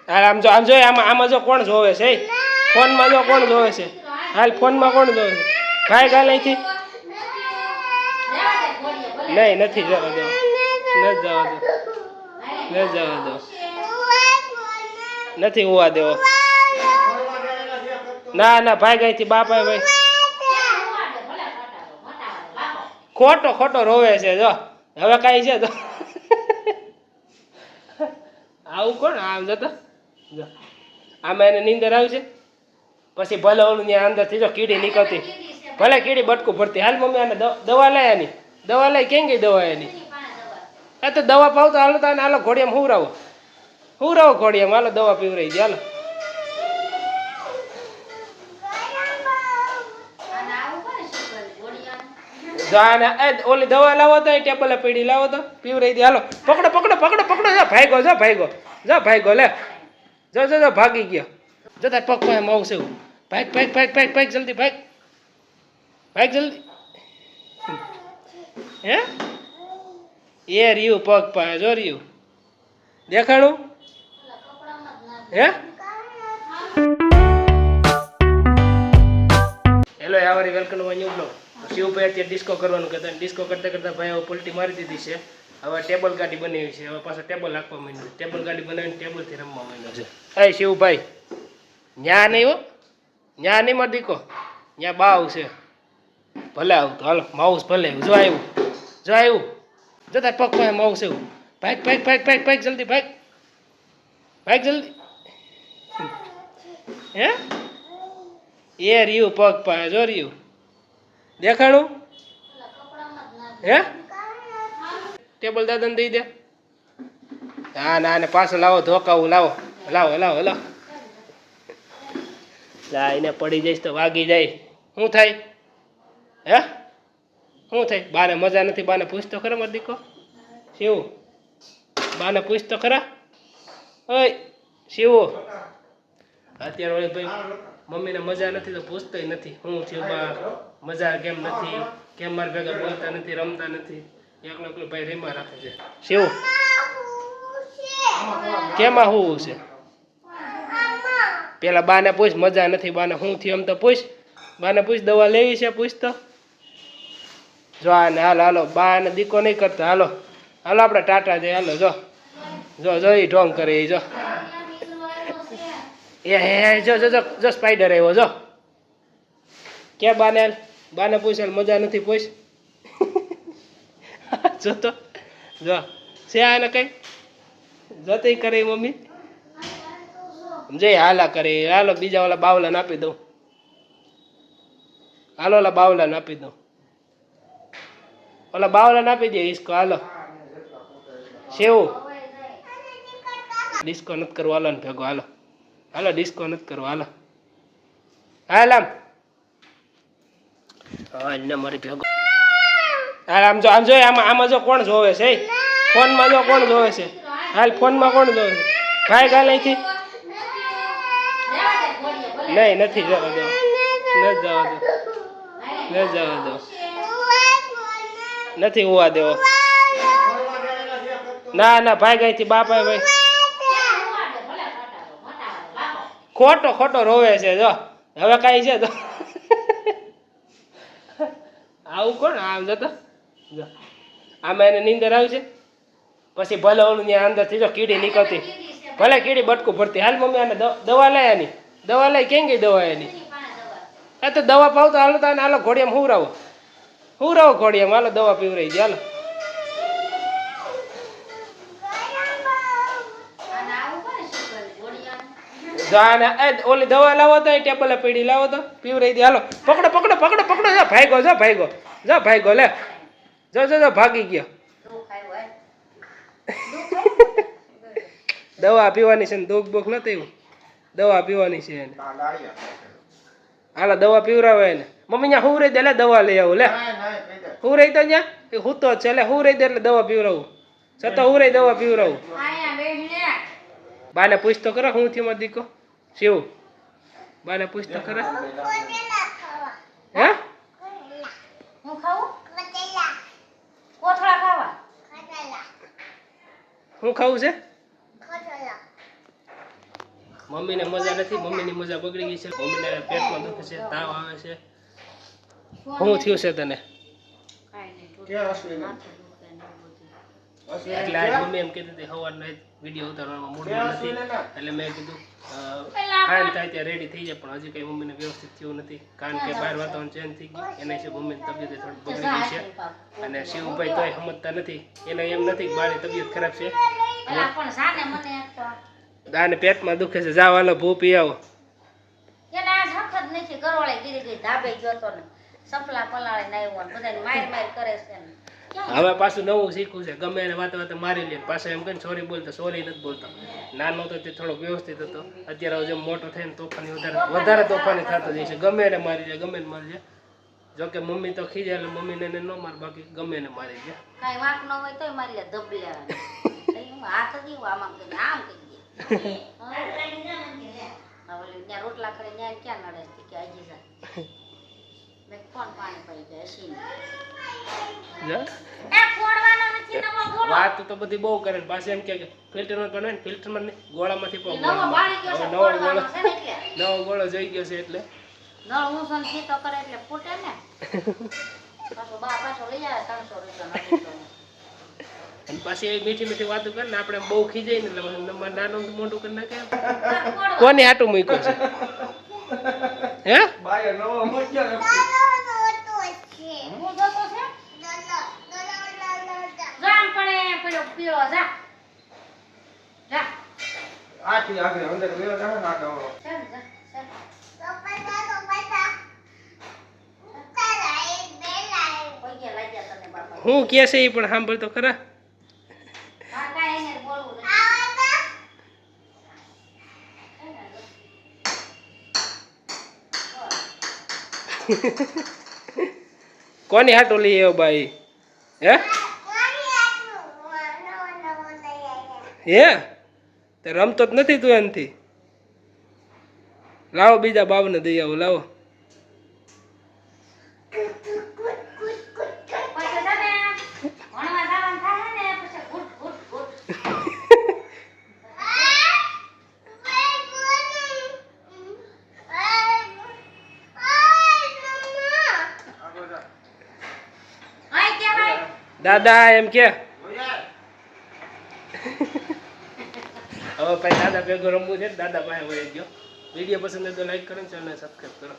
આમ જો આમાં જો કોણ જોવે છે ફોનમાં જો કોણ જોવે છે હાલ ફોનમાં કોણ જોવે છે ભાઈ ગાલ અહીંથી નહીં નથી જવા દો નથી જવા દો નથી જવા દો નથી હોવા દેવો ના ના ભાઈ ગઈથી બાપા ભાઈ ખોટો ખોટો રોવે છે જો હવે કાંઈ છે તો આવું કોણ આમ જતો જો આમાં એને નીંદર આવશે પછી ભલે ઓલું ત્યાં અંદરથી જો કીડી નીકળતી ભલે કીડી બટકું ભરતી હાલ મમ્મી આને દવા લઈ આની દવા લઈ કેમ ગઈ દવા એની આ તો દવા પાવતો હાલો તો હાલો ઘોડિયામાં હુરાવો ઘોડિયામાં હાલો દવા પીવરાઈ દે હાલો ઓલી દવા લાવો તો ટેબલે પડી લાવો તો પીવરાઈ દે હાલો પકડો પકડો પકડો પકડો જા ભાઈગો જા ભાઈગો લે જો ભાગી ગયો જો તાર પગ પાસે માવું છે ભાગ જલ્દી ભાગ જલ્દી હે એ રહ્યું પગ પાસે જો રહ્યું દેખાણું હે હેલો યાવરી વેલકમ ટુ ન્યુ બ્લોગ શિવભાઈ અત્યારે ડિસ્કો કરવાનું કહેતા ડિસ્કો કરતા કરતા ભાઈ હવે પલટી મારી દીધી છે હવે ટેબલ ગાડી બનાવી છે હવે પાછો ટેબલ નાખવા માંડ્યું ટેબલ ગાડી બનાવીને ટેબલથી રમવા માંડ્યો છે એ શિવભાઈ ન્યા નહીં હો ન્યા નહીં માર દીકો ન્યા બાવ છે ભલે આવતો હાલો માઉસ ભલે જો આવ્યું જો તાર પગ પાસે માઉસ એવું ભાગ જલ્દી ભાગ જલ્દી હે એ રહ્યું પગ પાસે જો રહ્યું દેખાણું હે ટેબલ દાદાને દઈ દે હા ના ને પાછો લાવો ધોકાવું લાવો એને પડી જઈશ તો વાગી જાય શું થાય હે શું થાય બાને મજા નથી બાને પૂછતો ખરા મારો દીકો શિવ બાને પૂછતો ખરા ઓય શિવ અત્યારે ઓલી ભાઈ મમ્મીને મજા નથી તો પૂછતોય નથી હું થયું બા મજા કેમ નથી કેમ મારા ભેગા બોલતા નથી રમતા નથી એકલો ભાઈ રેમા રાખે છે શિવ કેમાં શું છે પેલા બાને પૂછ મજા નથી બાને શું થયું એમ તો પૂછ બાને પૂછ દવા લેવી છે પૂછ તો જો આને હાલો બાને દીકો નહીં કરતા હાલો આપણે ટાટા જઈએ હાલો જો એ ઢોંગ કરે એ જો જો સ્પાઈડર આવ્યો જો કે બાને પૂછ મજા નથી પૂછ જો તો જો છે આને કઈ જતી કરે મમ્મી જઈ હાલા કરે હાલો બીજા ઓલા બાવલાને આપી દઉં હાલો ઓલા બાવલાને આપી દઉં ઓલા બાવલાને આપી દે ઈસકો હાલો શેવ ડિસ્કો નથી કરવો હાલો ને ભેગો હાલો ડિસ્કો નથી કરવો હાલો આમ મારી ભેગો આમ જો આમાં જો કોણ જોવે છે ફોનમાં જો કોણ જોવે છે હાલ ફોનમાં કોણ જોવે છે ભાઈ ગાલ અહીંથી નહીં નથી જવા દો નથી હોવા દેવો ના ના ભાઈ ગઈથી બાપા ભાઈ ખોટો ખોટો રોવે છે જો હવે કાંઈ છે તો આવું કોણ આમ જતો જો આમાં એને નીંદર આવશે પછી ભલે ઓલું ત્યાં અંદરથી જો કીડી નીકળતી ભલે કીડી બટકું ભરતી હાલ મમ્મી આને દવા લઈ આની દવા લઈ કેમ ગઈ દવા એની આ તો દવા પાવતો હાલો તો હાલો ઘોડિયામાં હુરાવો ઘોડિયામાં હાલો દવા પીવરાઈ દે હાલો ઓલી દવા લાવો તો ટેબલે પડી લાવો તો પીવરાઈ દે હાલો પકડો પકડો પકડો પકડો જા ભાઈગો લે જો ભાગી ગયો દવા પીવાની છે ને દુઃખ બુખ નથી એવું દવા પીવાની છે એને હાલો દવા પીવરાવે એને મમ્મી ત્યાં હું રહી દે લે દવા લઈ આવું લે હું રહી તો ત્યાં હું તો છે એટલે હું રહી દે એટલે દવા પીવરાવું છતાં હું રહી દવા પીવરાવું બાને પૂછતો ખરા હું થયું મારો દીકો શિવ બાને પૂછતો ખરા હે હું ખાવું છે મમ્મીને મજા નથી, મમ્મીની મજા બગડી ગઈ છે, મમ્મીને પેટમાં દુખે છે, તાવ આવે છે. શું થયું છે તને? એટલે આજ મમ્મી એમ કીધું હતી સવારનો વિડીયો ઉતારવામાં મૂડમાં નથી, એટલે મેં કીધું ખાંડ થાય ત્યાં રેડી થઈ જાય, પણ હજી કંઈ મમ્મીને વ્યવસ્થિત થયું નથી, કારણ કે બહાર વાતાવરણ ચેન્જ થઈ ગયું એના વિશે મમ્મીની તબિયત થોડી બગડી ગઈ છે. અને શિવભાઈ તોય સમજતા નથી, એને એમ નથી કે મારી તબિયત ખરાબ છે, દાને પેટમાં દુખે છે. જાવ હાલો ભૂ પી આવો. હવે પાછું નવું શીખવું છે, ગમે એને વાતે વાતે મારી લે, પાછું એમ કહીને સોરી બોલતો, સોરી નથી બોલતો. નાનો હતો તે થોડોક વ્યવસ્થિત હતો, અત્યારે જેમ મોટો થાય ને તોફાની વધારે તોફાની થતો જાય છે, ગમે એને મારી જાય, ગમે એને મારી જાય. જોકે મમ્મી તો ખીજાય એટલે મમ્મીને એને ન માર, બાકી ગમે એને મારી જાય. કાંઈ વાંક ન હોય તોય મારી લે ધબલ્યા હાથ જ આમ આમ કરી દે. રોટલા કરે ત્યાં ક્યાં નડે કે હજી જાય કોણ પાણી પડી જાય હસીને. વાત તો બધી બહુ કરે, પાછું એમ કે ફિલ્ટરમાં પણ હોય ને, ફિલ્ટરમાં ગોળામાંથી નવો ગોળો જોઈ ગયો છે એટલે પાછી મીઠી મીઠી વાતો કરે ને, આપણે બહુ ખીજાય ને એટલે નાનું મોટું કરી નાખે. કોને આટું મૂક્યો છે? હે હું કે છે એ પણ સાંભળ તો ખરા. કોની હાટો લઈ આવ્યો ભાઈ? હે તે રમતો જ નથી તું એનાથી? લાવો બીજા બાવને દઈ આવો, લાવો. દાદા એમ કે હવે ભાઈ દાદા ભેગો રમવું છે, દાદા પાસે વહી ગયો. વિડીયો પસંદ હોય તો લાઈક કરો, ચેનલ સબસ્ક્રાઈબ કરો.